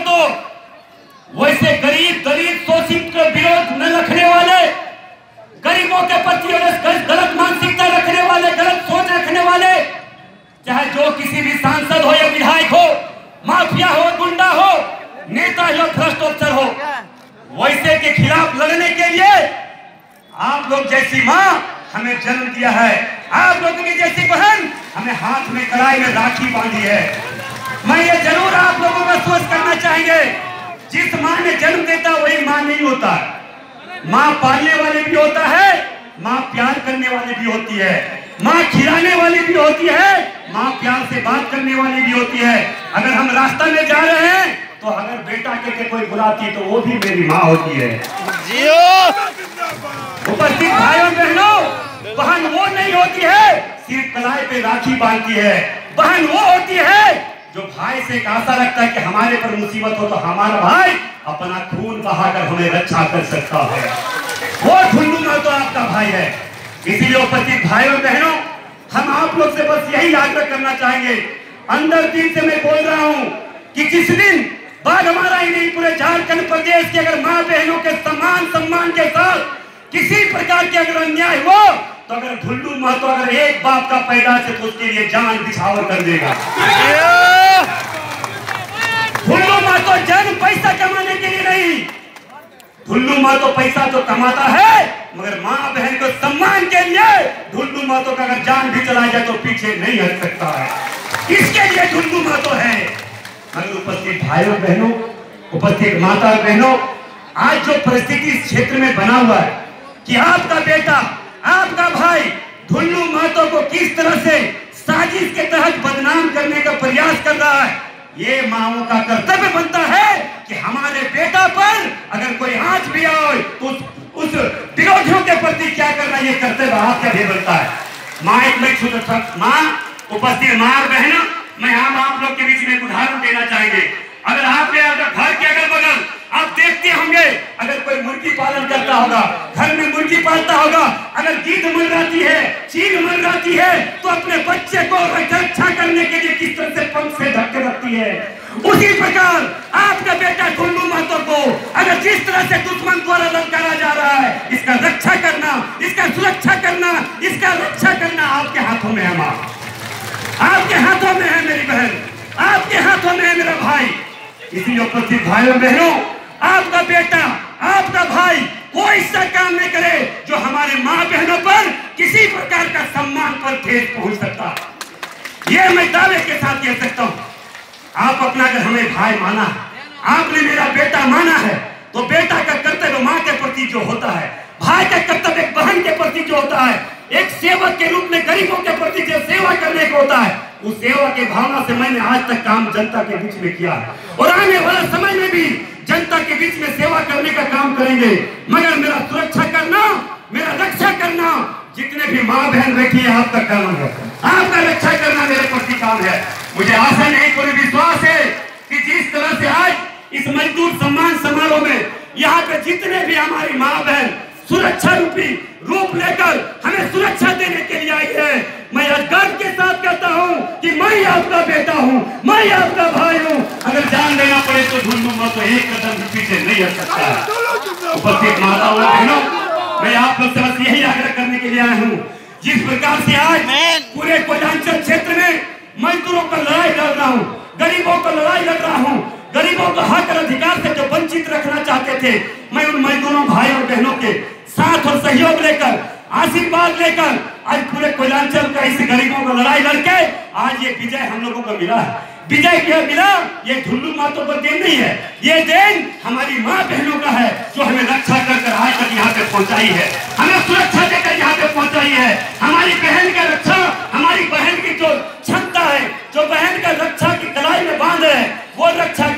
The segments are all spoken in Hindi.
तो वैसे गरीब दलित शोषित का विरोध न रखने वाले, गरीबों के प्रति गलत मानसिकता रखने वाले, गलत सोच रखने वाले, चाहे जो किसी भी सांसद हो या विधायक हो, माफिया हो, गुंडा हो, नेता या भ्रष्ट अफसर हो, वैसे के खिलाफ लड़ने के लिए आप लोग जैसी माँ हमें जन्म दिया है, आप लोगों की जैसी बहन हमें हाथ में कलाई में राखी बांधी है। मैं ये जरूर आप लोगों को सोच करना चाहेंगे, जिस माँ ने जन्म देता वही माँ नहीं होता। माँ पालने वाली भी होता है, माँ प्यार करने वाली भी होती है, माँ खिलाने वाली भी होती है, माँ प्यार से बात करने वाली भी होती है। अगर हम रास्ता में जा रहे हैं तो अगर बेटा के कोई बुलाती तो वो भी मेरी माँ होती है। उपस्थित भाइयों बहनों, बहन वो नहीं होती है सिर्फ कलाई पे राखी बांधती है, बहन वो होती है जो भाई से एक आशा रखता है कि हमारे पर मुसीबत हो तो हमारा भाई अपना खून बहाकर हमें रक्षा कर सकता है। वो ठुल्लू महतो आपका भाई है। इसीलिए उपस्थित भाइयों बहनों, हम आप लोग से बस यही आग्रह करना चाहेंगे, अंदर दिल से मैं बोल रहा हूँ कि जिस दिन बाद हमारा ही नहीं पूरे झारखंड प्रदेश के अगर माँ बहनों के सम्मान के साथ किसी प्रकार के अगर अन्याय हो तो अगर ठुल्लू महतो अगर एक बाप का पैदा से तो उसके लिए जान बिछावर कर देगा। ठुल्लू महतो जन्म पैसा कमाने के लिए नहीं, ठुल्लू महतो पैसा तो कमाता है मगर माँ बहन को सम्मान के लिए ठुल्लू महतो का अगर जान भी चला जाए तो पीछे नहीं हट सकता है। इसके लिए ठुल्लू महतो है। मगर उपस्थित भाइयों बहनों, उपस्थित माता बहनों, आज जो परिस्थिति इस क्षेत्र में बना हुआ है कि आपका बेटा, आपका भाई ठुल्लू महतो को किस तरह से साजिश के तहत बदनाम करने का प्रयास कर रहा है, ये माओं का कर्तव्य बनता है कि हमारे बेटा पर अगर कोई आंच भी आए तो उस विरोधियों के प्रति क्या करना, ये कर्तव्य आपका भी बनता है। माँ एक माँ, उपस्थित माँ और बहनों, मैं आप लोग के बीच में एक उदाहरण देना चाहेंगे। अगर आपके घर के अगल बगल आप देखते होंगे, अगर कोई मुर्गी पालन करता होगा, घर में मुर्गी पालता होगा, अगर गिद्ध मर जाती है, चील मर जाती है तो अपने बच्चे को रक्षा करने के लिए किस तरह से पंख से ढक के रखती है। उसी प्रकार आपका बेटा ठुल्लू महतो को अगर जिस तरह से दुश्मन द्वारा ललकारा जा रहा है, इसका रक्षा करना, इसका सुरक्षा करना, इसका रक्षा करना आपके हाथों में है। माँ आपके हाथों में है, मेरी बहन आपके हाथों में है, मेरा भाई। इसीलिए उपस्थित भाइयों बहनों, आपका बेटा, आपका भाई कोई सा काम नहीं करे जो हमारे माँ बहनों पर किसी प्रकार का सम्मान पर ठेस पहुंच सकता। ये मैं दावे के साथ कह सकता हूँ। आप अपना अगर हमें भाई माना है, आपने मेरा बेटा माना है, तो बेटा का कर्तव्य माँ के प्रति जो होता है, भाई का कर्तव्य एक बहन के प्रति जो होता है, एक सेवक के रूप में गरीबों के प्रति जो सेवा करने को होता है, उस सेवा की भावना से मैंने आज तक काम जनता के बीच में किया है और आने वाला समय में भी जनता के बीच में सेवा करने का काम करेंगे। मगर मेरा सुरक्षा करना, मेरा रक्षा करना, जितने भी माँ बहन बैठी है आपका काम है, आपका रक्षा करना मेरे प्रति काम है। मुझे आशा नहीं, पूरी विश्वास है कि जिस तरह से आज इस मजदूर सम्मान समारोह में यहाँ पे जितने भी हमारी माँ बहन सुरक्षा रूपी रूप लेकर हमें सुरक्षा देने के लिए आई है, मैं आज गर्व के साथ कहता हूँ कि मैं आपका बेटा हूँ, मैं आपका भाई हूँ। अगर जान देना पड़े तो ठुल्लू महतो एक कदम पीछे नहीं हट सकता है। उपस्थित माताओं बहनों, मैं आप लोग से बस यही आग्रह करने के लिए आया हूँ, जिस प्रकार से आज पूरे कोयलांचल क्षेत्र में मजदूरों का लड़ाई लड़ रहा हूँ, गरीबों का लड़ाई लड़ रहा हूँ, गरीबों को हक और अधिकार से जो वंचित रखना चाहते थे, मैं उन मजदूरों भाई और बहनों के साथ और सहयोग लेकर, आशीर्वाद लेकर आज पूरे कोयलांचल का इस गरीबों को लड़ाई लड़के आज ये विजय हम लोगों को मिला है। विजय क्या मिला? ये ठुल्लू महतो पर देन नहीं है, ये देन हमारी माँ बहनों का है जो हमें रक्षा कर आज तक यहाँ पे पहुँचाई है, हमें सुरक्षा देकर यहाँ पे पहुँचाई है। हमारी बहन का रक्षा, हमारी बहन की जो क्षमता है, जो बहन का रक्षा की कलाई में बांध है, वो रक्षा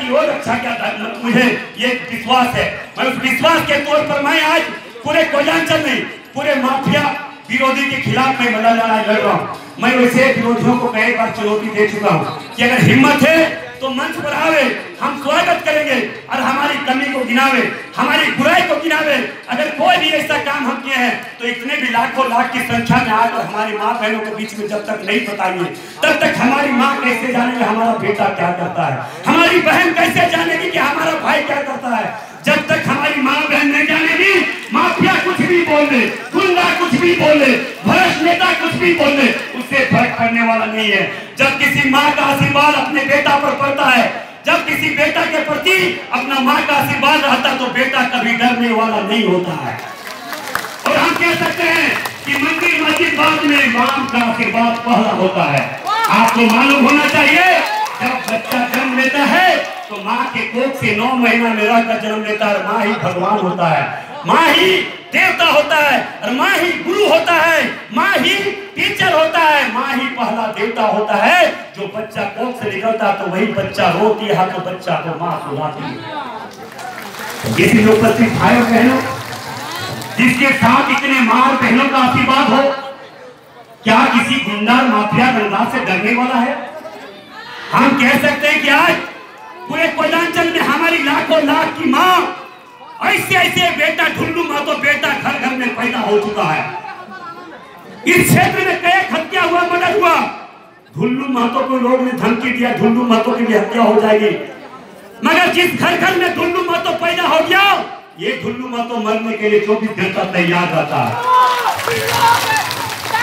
क्या मुझे ये विश्वास है। मैं उस विश्वास के तौर पर मैं आज पूरे कोयलांचल में पूरे माफिया विरोधी के खिलाफ मैं बड़ा लड़ाई लड़ रहा हूँ। मैं वैसे विरोधियों को कई बार चुनौती दे चुका हूँ कि अगर हिम्मत है तो मंच पर आवे, हम स्वागत करेंगे और हमारी कमी को गिनावे, हमारी बुराई को गिनावे। अगर कोई भी ऐसा काम हम किए हैं तो इतने भी लाखों लाख की संख्या में आकर हमारी माँ बहनों के बीच में जब तक नहीं बताइए तब तक हमारी माँ कैसे जानेगी हमारा बेटा क्या करता है, हमारी बहन कैसे जानेगी कि बोले, गुंडा कुछ भी बोले, भ्रष्ट नेता कुछ भी बोले, उससे फर्क पड़ने वाला नहीं है। जब किसी माँ का आशीर्वाद अपने बेटा पर पड़ता है, जब किसी बेटा के प्रति अपना माँ का आशीर्वाद रहता तो बेटा कभी डरने वाला नहीं होता है। और हम कह सकते हैं कि मंदिर मस्जिद बाद में, माँ का आशीर्वाद पहला होता है। आपको मालूम होना चाहिए, जब बच्चा जन्म लेता है तो माँ के कोख से 9 महीना में रहकर जन्म लेता है। माँ ही भगवान होता है, माँ ही देवता होता है, और माँ ही गुरु होता है, माँ ही टीचर होता है, माँ ही पहला देवता होता है। जो बच्चा कोख से निकलता तो वही बच्चा रोती है तो बच्चा को माँ सुलाती है। किसी उपस्थित भाई बहनों, जिसके साथ इतने माँ बहनों का आशीर्वाद हो, क्या किसी गुंडा माफिया गंदा से डरने वाला है? हम कह सकते हैं कि आज पूरे कोयलांचल में हमारी लाखों लाख की माँ, ऐसे ऐसे बेटा ढुल्लू मातो बेटा घर घर में पैदा हो चुका है। इस क्षेत्र में कई हत्या हुआ, मर्डर हुआ। ढुल्लू मातो को लोग ने धमकी दिया, ढुल्लू मातो की भी हत्या हो जाएगी। मगर जिस घर घर में ढुल्लू मातो पैदा हो गया, ये ढुल्लू मातो मरने के लिए 24 घंटा तैयार रहता है,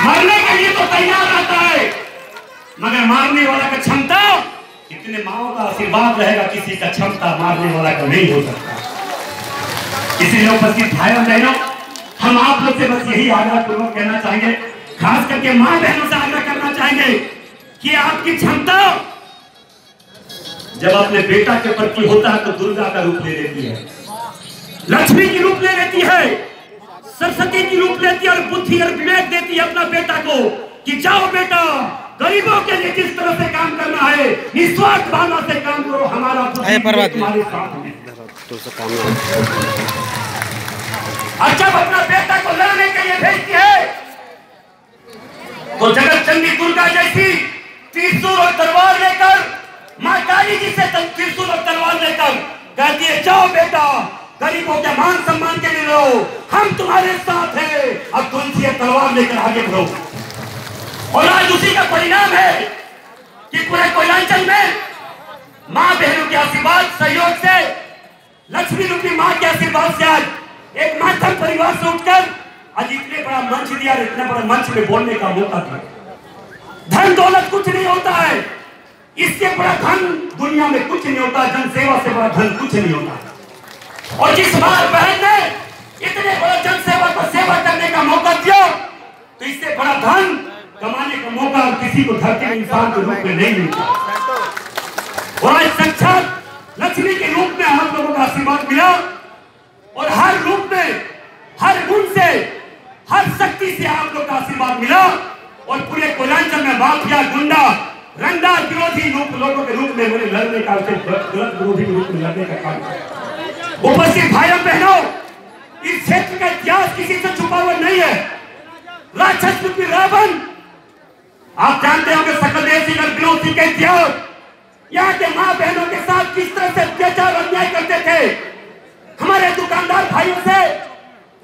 मरने के लिए तो तैयार रहता है, मगर मारने वाला का क्षमता, इतने माओ का आशीर्वाद रहेगा, किसी का क्षमता मारने वाला का नहीं हो सकता। इसीलिए उपस्थित भाइयों बहनों, हम आप लोग से बस यही आग्रह पूर्वक कहना चाहेंगे, खास करके माँ बहनों से आग्रह करना चाहेंगे कि आपकी क्षमता जब अपने बेटा के प्रति होता है तो दुर्गा का रूप ले लेती है, लक्ष्मी की रूप ले लेती है, सरस्वती की रूप लेती है, और बुद्धि और विवेक देती है अपना बेटा को कि जाओ बेटा, गरीबों के लिए जिस तरह से काम करना है, निस्वार्थ भावना से काम करो, हमारा तुम्हारे साथ में। और जब अपना बेटा को लड़ने के लिए भेजती है तो जगत चंडी दुर्गा जैसी त्रिशूल और तलवार लेकर, माँ काली जी से त्रिशूल और तलवार लेकर कहती है, जाओ बेटा, गरीबों के मान सम्मान के लिए लो, हम तुम्हारे साथ हैं, अब तुलसी तलवार लेकर आगे बढ़ो। और आज उसी का परिणाम है कि पूरे कोयलांचल में माँ बहनों के आशीर्वाद सहयोग से, लक्ष्मी रूपी माँ के आशीर्वाद से आज एक माध्यम परिवार से उठकर आज इतने बड़ा मंच दिया, इतना बड़ा मंच में बोलने का मौका दिया। धन दौलत कुछ नहीं होता है, इससे बड़ा धन दुनिया में कुछ नहीं होता, जन सेवा से बड़ा धन कुछ नहीं होता। और जिस माँ बहन ने इतने बड़ा जन सेवा को सेवा करने का मौका दिया, तो इससे बड़ा धन कमाने का मौका और किसी को धरती में इंसान के रूप में नहीं मिलता। और आज साक्षात लक्ष्मी के रूप में हम लोगों का आशीर्वाद मिला, और हर रूप में, हर गुण से, हर शक्ति से आप लोग का आशीर्वाद मिला, और पूरे कोयलांचल में माफिया, गुंडा, रंगदार विरोधी लोगों के रूप में मैंने लड़ने का, गलत विरोधी के रूप में लड़ने का काम किया। उपस्थित भाइयों बहनों, इस क्षेत्र का इतिहास किसी से छुपा हुआ नहीं है। राक्षस रूपी रावण, आप जानते होंगे सकलदेव सिंह और विनोद सिंह का इतिहास, यहाँ के माँ बहनों के साथ किस तरह से अत्याचार अन्याय करते थे। हमारे दुकानदार भाइयों से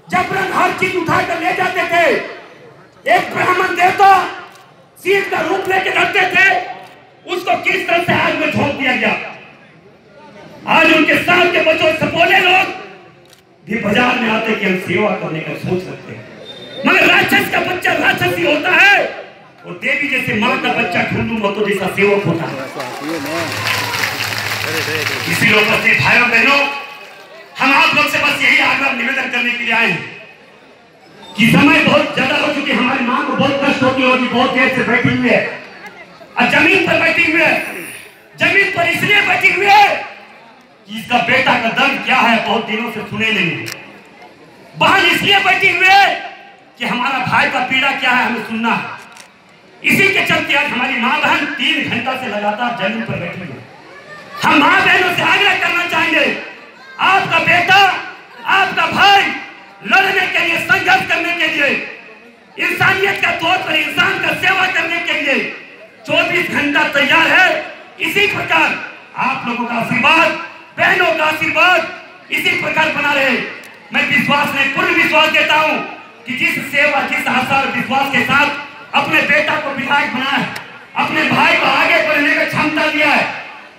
जबरन हर चीज उठाकर ले जाते थे। एक ब्राह्मण देवता शिव का रूप लेकर रखते थे, उसको किस तरह से आग में झोंक दिया गया। आज उनके साथ के बच्चों सपोले लोग भी बाजार में आते कि हम सेवा करने का सोच रखते हैं, मगर राक्षस का बच्चा राक्षस ही होता है, और देवी जैसे माँ का बच्चा ढुल्लू मातो जैसा सेवक होता है। इसीलिए उपस्थित भाइयों बहनों, हम आप लोग से बस यही आग्रह निवेदन करने के लिए आए हैं कि समय बहुत ज्यादा हो चुकी है, हमारी माँ को बहुत कष्ट होती होगी, बहुत देर से बैठी हुई है, और जमीन पर बैठी हुई है। जमीन पर इसलिए बैठी हुई है कि इसका बेटा का दर्द क्या है बहुत दिनों से सुने नहीं। बहन इसलिए बैठी हुई है कि हमारा भाई का पीड़ा क्या है हमें सुनना है। इसी के चलते आज हमारी माँ बहन 3 घंटा से लगातार जमीन पर बैठी है। हम माँ बहनों से आग्रह करना चाहेंगे, आपका बेटा, आपका भाई लड़ने के लिए, संघर्ष करने के लिए, इंसानियत का तौर पर इंसान का सेवा करने के लिए 24 घंटा तैयार है। इसी प्रकार आप लोगों का आशीर्वाद, बहनों का आशीर्वाद इसी प्रकार बना रहे। मैं विश्वास नहीं, पूर्ण विश्वास देता हूं कि जिस सेवा, जिस आशा और विश्वास के साथ अपने बेटा को विधायक बनाया, अपने भाई को आगे बढ़ने की क्षमता दिया है,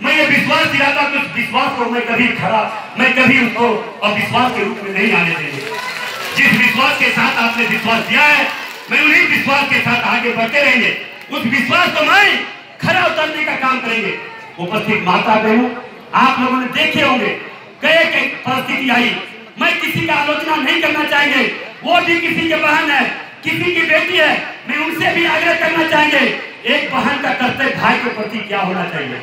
मैं ये विश्वास दिलाता कि उस विश्वास को मैं कभी उसको अविश्वास के रूप में नहीं आने देंगे। जिस विश्वास के साथ आपने विश्वास दिया है, मैं उन्हीं विश्वास के साथ आगे बढ़ते रहेंगे। उस विश्वास को मैं खरा उतरने का काम करेंगे। उपस्थित माता बहनों, आप लोगों ने देखे होंगे कई परिस्थिति आई। मैं किसी का आलोचना नहीं करना चाहेंगे, वो भी किसी के बहन है, किसी की बेटी है, मैं उनसे भी आग्रह करना चाहेंगे, एक बहन का कर्तव्य भाई के प्रति क्या होना चाहिए,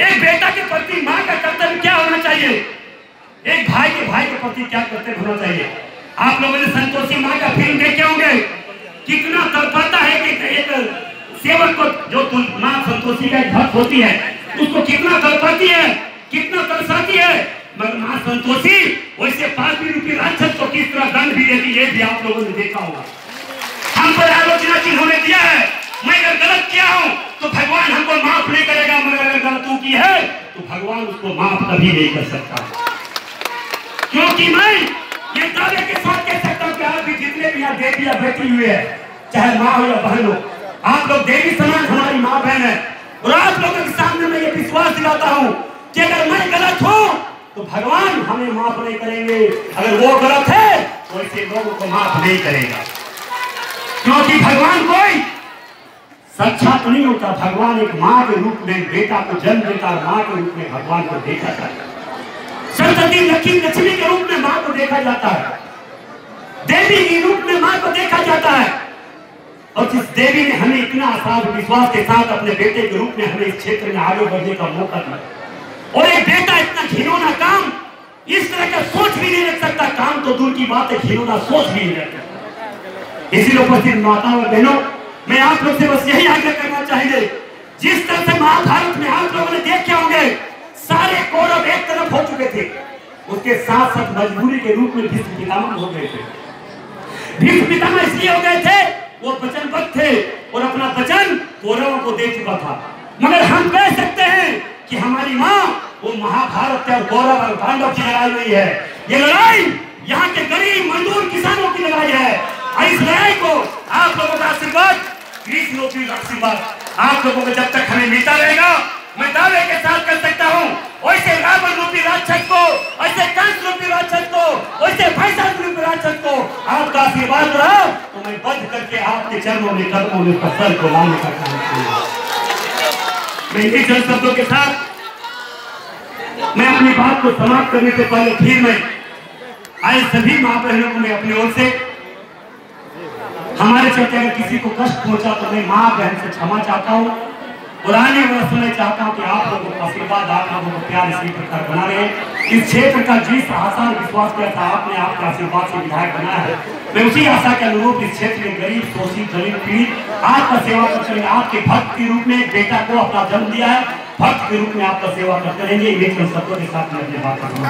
एक बेटा के प्रति माँ का कर्तव्य क्या होना चाहिए, एक भाई के प्रति क्या कर्तव्य होना चाहिए। आप लोगों ने संतोषी माँ का फिल्म देखे होंगे, कितना तड़पाता है कि एक सेवक को, जो माँ संतोषी का भक्त होती है, उसको कितना तड़पाती है, कितना तरसाती है, मगर माँ संतोषी वैसे 5 रुपये राक्षस को किस तरह दंड भी देती है, भी आप लोगों ने देखा होगा। हम पर आलोचना जिन्होंने दिया है, मैं अगर गलत किया हूं तो भगवान हमको माफ नहीं करेगा, मगर अगर गलती की है तो भगवान उसको माफ कभी नहीं कर सकता। क्योंकि मैं ये दावे के साथ कह सकता हूं कि आप भी जितने भी यहाँ देवी या बेटी हुए हैं, चाहे माँ हो या बहन हो, आप लोग देवी समान हमारी माँ बहन है। और आप लोगों के सामने मैं ये विश्वास दिलाता हूँ कि अगर मैं गलत हूँ तो भगवान हमें माफ नहीं करेंगे, अगर वो गलत है तो ऐसे लोगों को माफ नहीं करेगा। क्योंकि भगवान कोई साक्षात नहीं होता, भगवान एक माँ के रूप में बेटा को जन्म देता है, माँ के रूप में भगवान को देखा जाता है, सरस्वती लक्ष्मी के रूप में माँ को देखा जाता है, देवी के रूप में माँ को देखा जाता है। और जिस देवी ने हमें इतना आसान विश्वास के साथ अपने बेटे के रूप में हमें इस क्षेत्र में आगे बढ़ने का मौका दिया, और एक बेटा इतना घिनौना काम, इस तरह का सोच भी नहीं रख सकता, काम तो दूर की बात है, घिनौना सोच भी नहीं रख सकता। इसीलिए उपस्थित माताओं और बहनों, मैं आप लोग से बस यही आग्रह करना चाहेंगे, जिस तरह से महाभारत में आप लोगों ने देखे होंगे सारे कौरव एक तरफ हो चुके थे, उसके साथ साथ मजबूरी के रूप में भीष्म पितामह हो गए थे। भीष्म पितामह इसलिए हो गए थे, वो वचनबद्ध थे और अपना वचन कौरवों को दे चुका था। मगर हम कह सकते हैं कि हमारी माँ वो महाभारत और कौरव और पांडव की लड़ाई नहीं है, ये लड़ाई यहाँ के गरीब मजदूर किसानों की लड़ाई है। और इस लड़ाई को आप लोगों का आशीर्वाद, कृष्ण रूपी आशीर्वाद आप लोगों को जब तक हमें मिलता रहेगा, मैं दावे के साथ कर सकता हूँ, वैसे रावण रूपी राक्षस को, ऐसे कंस रूपी राक्षस को, वैसे भैंसासुर रूपी राक्षस को आपका आशीर्वाद रहा तो मैं बंद करके आपके चरणों में कदमों में पत्थर को लाने का काम करूंगा। मैं इन्हीं चंद शब्दों के साथ मैं अपनी बात को समाप्त करने से पहले फिर मैं आए सभी माँ बहनों को मैं अपनी ओर से, हमारे चलते अगर किसी को कष्ट पहुंचा तो मैं माँ बहन से क्षमा चाहता हूँ, और आने वाला समय चाहता हूँ कि आप लोगों को आशीर्वाद, आप लोगों को प्यार इसी प्रकार बना रहे। इस क्षेत्र का जिस आशा ने विश्वास किया था, आपने आपके आशीर्वाद से विधायक बनाया है, मैं उसी आशा के अनुरूप इस क्षेत्र में गरीब, शोषित, दलित, पीड़ित आपका सेवा करते रहेंगे। आपके भक्त के रूप में एक बेटा को अपना जन्म दिया है, भक्त के रूप में आपका सेवा करते रहेंगे। ये शब्दों के साथ मैं अपने बात करूँगा।